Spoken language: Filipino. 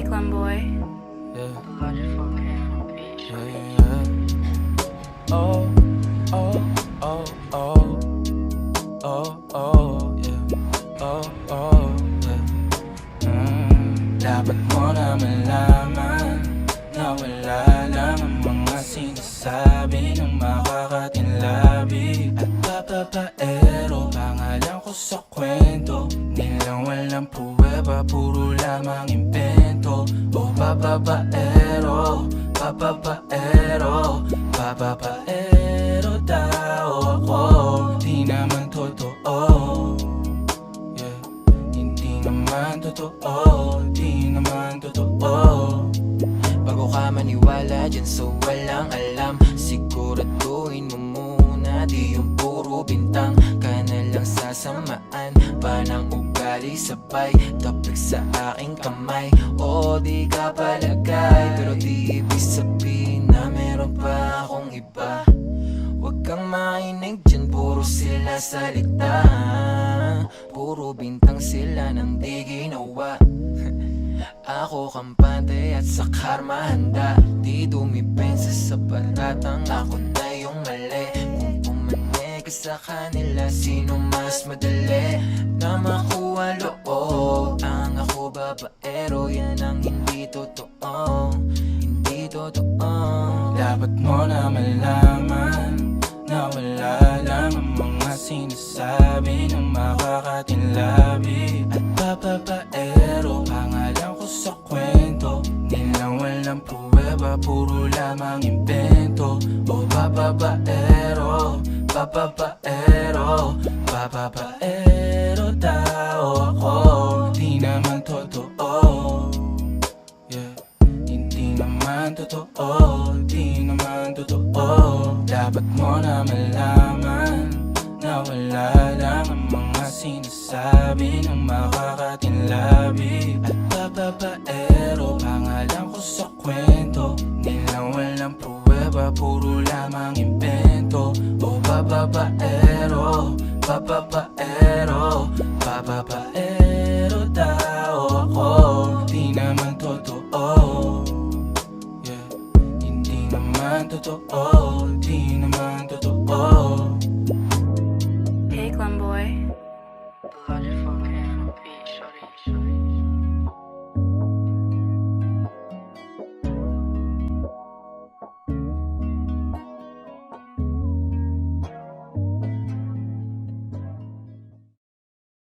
Cyclone Boy. Yeah. Yeah. Oh, oh, oh, oh, oh, oh, yeah. Oh, oh, yeah. Dapat mo na malaman na wala lang ang mga sinasabi ng makakatinlabi at papapaero. Pangalan ko sa kwento, nilang walang pruweba, puro lamang impento. O papapaero, papapaero, papapaero daw ako. Di naman totoo, yeah. Hindi naman totoo, di naman totoo. Bago ka maniwala dyan so walang alam, siguraduhin mo muna di yung puro bintang ka na lang sasamaan pa ng ugali sabay tapik sa aking kamay. O di ka palagay pero di ibig sabihin na meron pa akong iba. Huwag kang mainig dyan, puro sila salita, puro bintang sila nang di ginawa. Ako kampante at sa karma handa, di dumipensa sa paratang ako na yung mali. Kung pumane ka sa kanila, sino mas madali na makuha loob? Ang ako babaero, yan ang hindi totoo, hindi totoo. Dapat mo na malaman na wala lang ang mga sinasabi ng makakatinlabi at papapaero. Pangalan ko sa kwento, nilang walang pruweba, puro lamang impento. O papapaero, papapaero, papapaero daw ako. Di naman totoo, yeah. Hindi naman totoo, di naman totoo. Dapat mo na malaman na wala lang ang mga sinasabi ng makakatinlabi at papapaero. Pangalan ko sa kwento, nilang walang pruweba, puro lamang impento. O papapaero, papapaero,